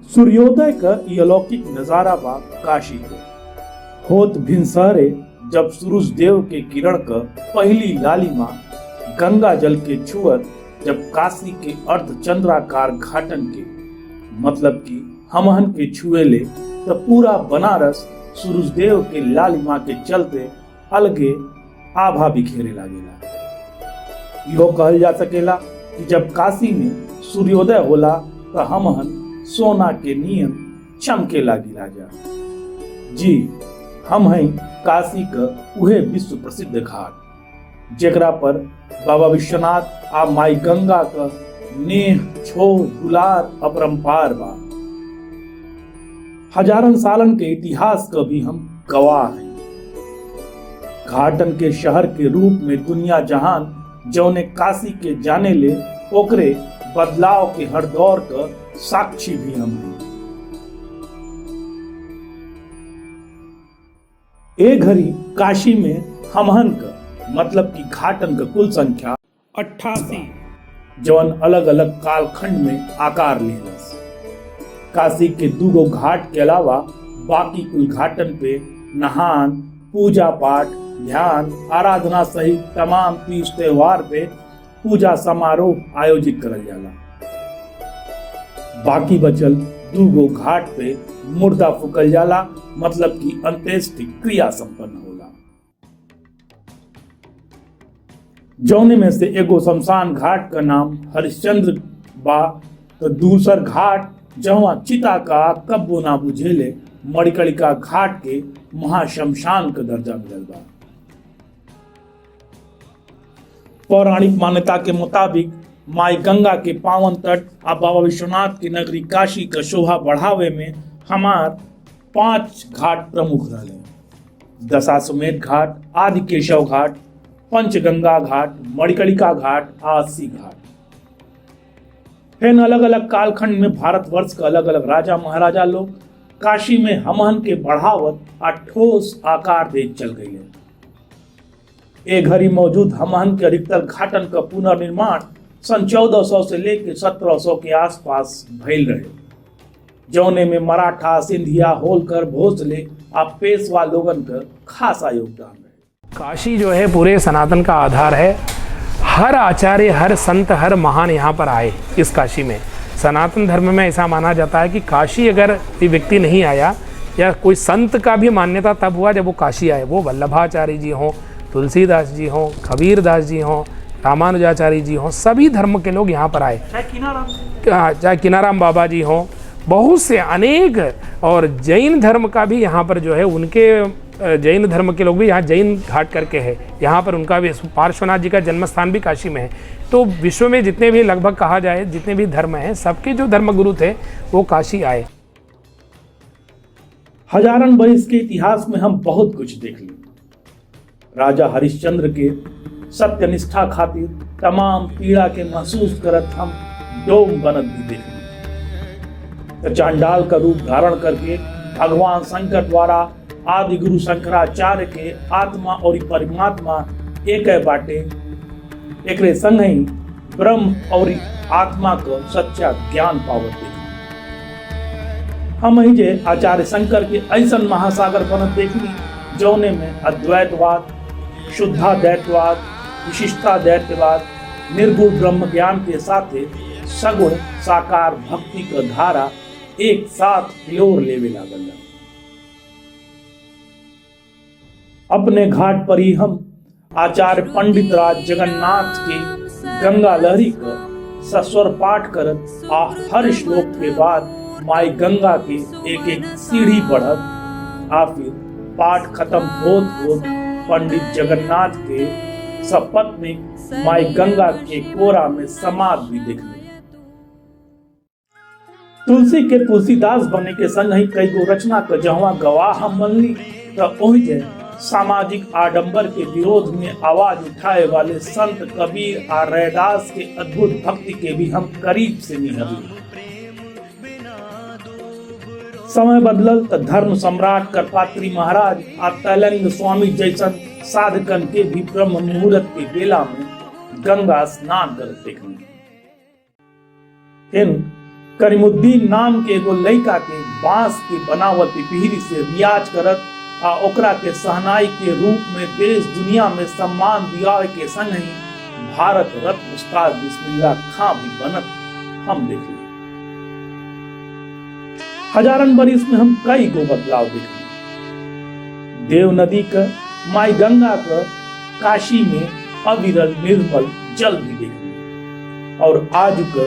सूर्योदय का ये अलौकिक नजारा बा काशी के। होत भिनसरे जब सूरज देव के किरण का पहली लालिमा गंगा जल के छुअत, जब काशी के अर्धचंद्राकार घाटन के मतलब कि हमहन के छुएले तो पूरा बनारस सूरज देव के लालिमा के चलते अलगे आभा बिखेरे लागेला। यो कहल जा सकेला कि जब काशी में सूर्योदय होला तो हमहन सोना के नियम चमके लागी राजा। जी, हम हैं काशी का उहे विश्व प्रसिद्ध घाट जेकरा पर बाबा विश्वनाथ आ माई गंगा का नेह छोर दुलार अपरंपार बा। हजारन सालन के इतिहास का भी हम गवाह हैं। घाटन के शहर के रूप में दुनिया जहान जौने काशी के जाने ले ओकरे बदलाव के हर दौर का साक्षी भी हम हैं। एक घड़ी काशी में हमहन का मतलब कि घाटन का कुल संख्या 88 जौन अलग अलग कालखंड में आकार लेलस। काशी के दूगो घाट के अलावा बाकी कुल घाटन पे नहान, पूजा पाठ, ध्यान, आराधना सहित तमाम तीज त्योहार पे पूजा समारोह आयोजित करल जाला। बाकी बचल दूगो घाट पे मुर्दा फूकल जाला मतलब कि अंत्येष्टि क्रिया संपन्न होला। जौने में से एगो शमशान घाट का नाम हरिश्चंद्र बा तो दूसर घाट जहाँ चिता का कब्बो ना बुझेले मणिकर्णिका घाट के महाशमशान का दर्जा मिलल बा। पौराणिक मान्यता के मुताबिक माई गंगा के पावन तट आ बाबा विश्वनाथ की नगरी काशी का शोभा बढ़ावे में हमार 5 घाट प्रमुख रहे। दशाश्वमेध घाट, आदि केशव घाट, पंचगंगा घाट, मणिकर्णिका घाट, अस्सी घाट। फिर अलग अलग कालखंड में भारतवर्ष का अलग अलग राजा महाराजा लोग काशी में हमहन के बढ़ावत आ ठोस आकार दे चल गए। एक घड़ी मौजूद हमहन के अधिकतर घाटन का पुनर्निर्माण सन 1400 से लेकर 1700 के आसपास भइल रहे, जौने में मराठा, सिंधिया, होलकर, भोसले आ पेशवा लोगन का खासा योगदान रहे। काशी जो है पूरे सनातन का आधार है। हर आचार्य, हर संत, हर महान यहाँ पर आए इस काशी में। सनातन धर्म में ऐसा माना जाता है कि काशी अगर कोई व्यक्ति नहीं आया या कोई संत का भी मान्यता तब हुआ जब वो काशी आए। वो वल्लभाचार्य जी हों, तुलसीदास जी हों, कबीरदास जी हों, रामानुजाचार्य जी हों, सभी धर्म के लोग यहाँ पर आए। चाहे किनाराम बाबा जी हों, बहुत से अनेक, और जैन धर्म का भी यहाँ पर जो है उनके जैन धर्म के लोग भी यहाँ जैन घाट करके है। यहाँ पर उनका भी पार्श्वनाथ जी का जन्म स्थान भी काशी में है। तो विश्व में जितने भी लगभग कहा जाए जितने भी धर्म हैं, सबके जो धर्मगुरु थे वो काशी आए। हजारन बरिस के इतिहास में हम बहुत कुछ देख लिए। राजा हरिश्चंद्र के सत्यनिष्ठा खातिर तमाम पीड़ा के महसूस करत हम डोम बनत भी देख लिए। चांडाल का रूप धारण करके भगवान शंकर द्वारा आदि गुरु शंकराचार्य के आत्मा और परमात्मा एक बाटे, एकरे संग ही ब्रह्म और आत्मा को सच्चा ज्ञान पावत देखली। हम ही जे आचार्य शंकर के ऐसा महासागर बनत देखली जौने में अद्वैतवाद, शुद्धाद्वैतवाद, विशिष्टाद्वैतवाद, निर्गुण ब्रह्म ज्ञान के साथ सगुण साकार भक्ति का धारा एक साथ फ्लोर लेवे लागल। अपने घाट पर ही हम आचार्य पंडित राज जगन्नाथ की गंगा लहरी का सस्वर पाठ करत आ हर श्लोक के बाद माई गंगा के एक एक सीढ़ी बढ़त आ फिर पाठ खत्म होत पंडित जगन्नाथ के सपत्नीक माई गंगा के कोरा में समाध भी देखने। तुलसी के तुलसीदास बने के संग ही कई गो रचना का जहाँ गवाह हम बनली तो ओहि सामाजिक आडंबर के विरोध में आवाज उठाए वाले संत कबीर और रैदास के अद्भुत भक्ति के भी हम करीब से निहरली। समय बदलल तो धर्म सम्राट करपात्री महाराज और तैलंग स्वामी जैसन साधकन के भी ब्रह्म मुहूर्त के बेला में गंगा स्नान कर देखने। करीमुद्दीन नाम के एगो लड़का के बांस के बनावल पिपीरी से रियाज करत आ ओकरा के सहनाई के रूप में देश दुनिया में सम्मान दिया के संग ही भारत रत्न उस्ताद बिस्मिल्लाह खां भी बनत हम देख लिए। हजारन बरिस में हम कई गो बदलाव देख लिए। देव नदी का, माई गंगा का काशी में अविरल निर्मल जल भी देख लिए और आज का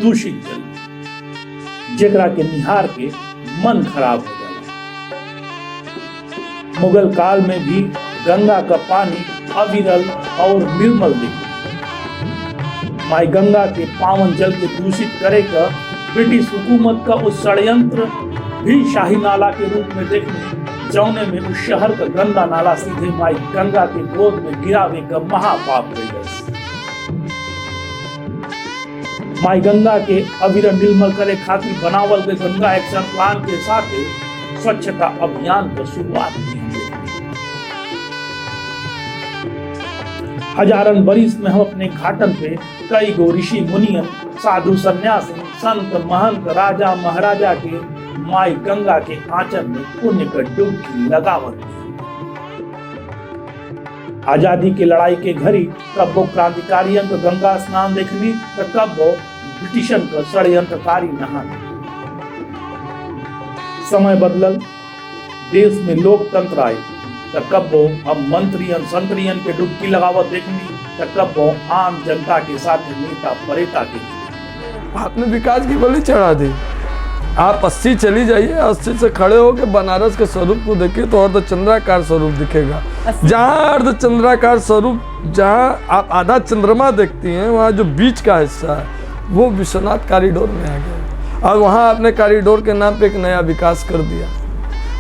दूषित जल जेकरा के निहार के मन खराब हो जाला। मुगल काल में भी गंगा का पानी अविरल और निर्मल देखे। माई गंगा के पावन जल के दूषित करे का ब्रिटिश हुकूमत का उस षड्यंत्र भी शाही नाला के रूप में देखने जौने में उस शहर का गंदा नाला सीधे माई गंगा के गोद में गिरावे का महापाप गई। माई गंगा के अविरल निर्मल करे खातिर बनावल गए गंगा एक्शन प्लान के साथ स्वच्छता अभियान की शुरुआत की। हजारन बरिस में हम अपने घाटन पे कई गो ऋषि मुनियन, साधु सन्यासी, संत महंत, राजा महाराजा के माई गंगा के आंचल में पुण्य का डुबकी लगावत। आजादी की लड़ाई के घड़ी कब्बो क्रांतिकारियों का गंगा स्नान देखनी तो कब्बो ब्रिटिशन का षड्यंत्रकारी नहान। समय बदलल, देश में लोकतंत्र आए तो कब्बो हम मंत्रियन संतरियन के डुबकी लगावत देखनी तो कब्बो आम जनता के साथ नेता परेता के। आपने विकास की बलि चढ़ा दी। आप 80 चली जाइए, 80 से खड़े होकर बनारस के स्वरूप को देखिए तो अर्धचंद्राकार स्वरूप दिखेगा। जहाँ अर्धचंद्राकार स्वरूप, जहाँ आप आधा चंद्रमा देखती हैं, वहाँ जो बीच का हिस्सा है वो विश्वनाथ कॉरिडोर में आ गया और वहाँ आपने कॉरिडोर के नाम पे एक नया विकास कर दिया।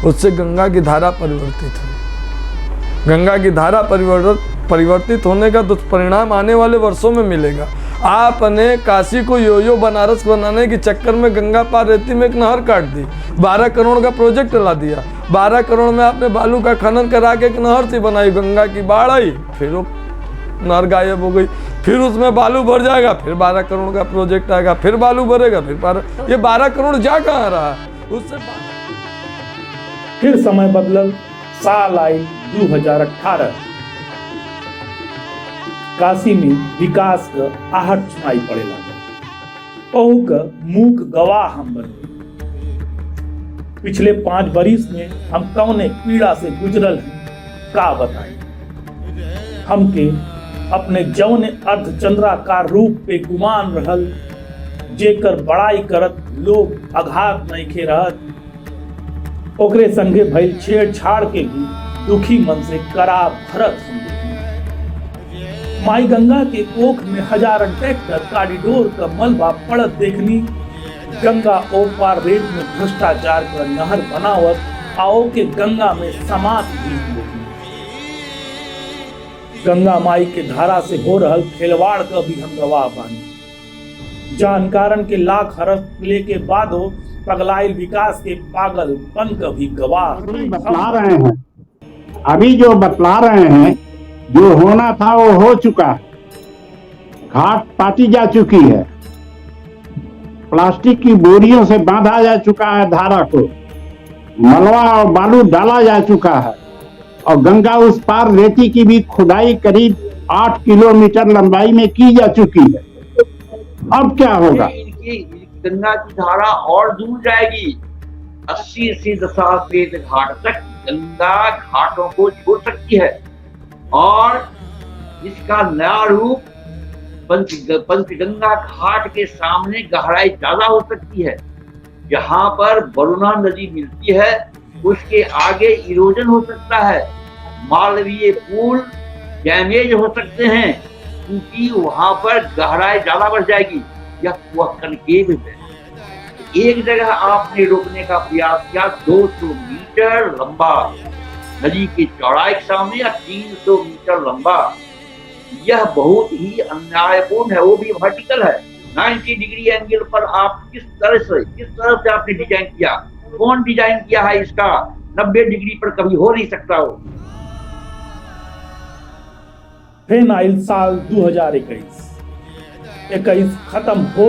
उससे गंगा की धारा परिवर्तित हुई। गंगा की धारा परिवर्तित होने का दुष्परिणाम आने वाले वर्षों में मिलेगा। आपने काशी को यो बनारस बनाने के चक्कर में गंगा पार रेती में एक नहर काट दी, 12 करोड़ का प्रोजेक्ट ला दिया। 12 करोड़ में आपने बालू का खनन करा के एक नहर सी बनाई, गंगा की बाढ़ आई, फिर वो नहर गायब हो गई, फिर उसमें बालू भर जाएगा, फिर 12 करोड़ का प्रोजेक्ट आएगा, फिर बालू भरेगा, फिर ये 12 करोड़ जा कहाँ रहा? उससे फिर समय बदलल, साल आई 2018। काशी में विकास का आहट सुनाई पड़े लगा। ओहू का मूक गवाह हम बन गए। पिछले 5 बरिस में हम कौने पीड़ा से गुजरल हैं का बताएं। हमके अपने जौने अर्धचंद्राकार रूप पे गुमान रहल, जेकर बड़ाई करत लोग आघात नहीं खे रहत, ओकरे संगे भइल छेड़छाड़ के भी दुखी मन से करा भरत हम देखनी। माई गंगा के कोख में हजारन ट्रैक्टर कॉरिडोर का मलबा पड़त देखनी। गंगा ओर पार रेत में भ्रष्टाचार का नहर बनावत आओ के गंगा में समात भी देखनी। गंगा माई के धारा से हो रहल खिलवाड़ का भी हम गवाह बानी। जानकारण के लाख हरफ लेके बाद हो पगलाइल विकास के पागलपन का भी गवाह बतला रहे हैं। अभी जो बतला रहे हैं, जो होना था वो हो चुका है। घाट पाटी जा चुकी है, प्लास्टिक की बोरियों से बांधा जा चुका है धारा को, मलबा और बालू डाला जा चुका है और गंगा उस पार रेती की भी खुदाई करीब 8 किलोमीटर लंबाई में की जा चुकी है। अब क्या होगा? गंगा की धारा और दूर जाएगी। 80 दशाश्वेत घाट तक गंगा घाटों को छोड़ सकती है और इसका नया रूप पंचगंगा घाट के सामने गहराई ज्यादा हो सकती है। जहां पर वरुणा नदी मिलती है उसके आगे इरोजन हो सकता है, मालवीय पुल डैमेज हो सकते हैं क्योंकि वहां पर गहराई ज्यादा बढ़ जाएगी। यह कनकेव है। एक जगह आपने रोकने का प्रयास किया 200 मीटर लंबा नदी की चौड़ाई के सामने या 300 मीटर लंबा। यह बहुत ही अन्यायपूर्ण है, वो भी वर्टिकल है। 90 डिग्री एंगल पर आप किस तरह से आपने डिजाइन किया? कौन डिजाइन किया है इसका? 90 डिग्री पर कभी हो नहीं सकता हो। फिर आइल साल 2021 खत्म हो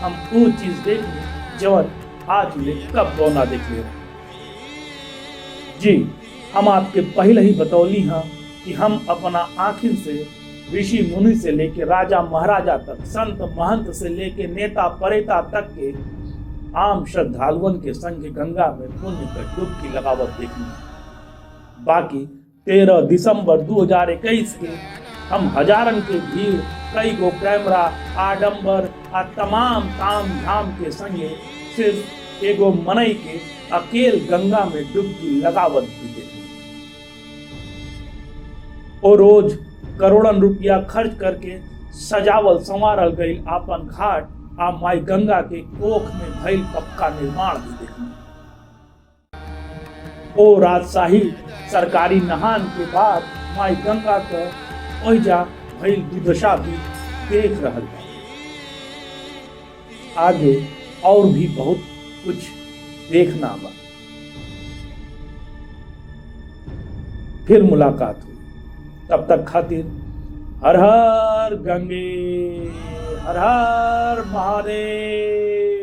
हम वो चीज देखी जवन आज ले कब बौना देख ले। जी हम आपके पहले ही बतौली हैं कि हम अपना आँखिन से ऋषि मुनि से लेके राजा महाराजा तक, संत महंत से लेके नेता परेता तक के आम श्रद्धालुओं के संग गंगा में पुण्य का डुबकी लगावत देखनी। बाकी 13 दिसंबर 2021 के हम हजारन के भीड़, कई गो कैमरा, आडंबर आ तमाम ताम झाम के संगे सिर्फ एगो मनई के अकेल गंगा में डुबकी लगावत भी देखनी। और रोज करोड़न रुपया खर्च करके सजावल संवारल गई आपन घाट आ माई गंगा के कोख में भइल पक्का निर्माण भी देखनी। ओ राजशाही सरकारी नहान के बाद माई गंगा का ओहिजा भइल दुर्दशा भी देख रहल बा। आगे और भी बहुत कुछ देखना बा। फिर मुलाकात हुई, तब तक खातिर हर हर गंगे, हर हर महादेव।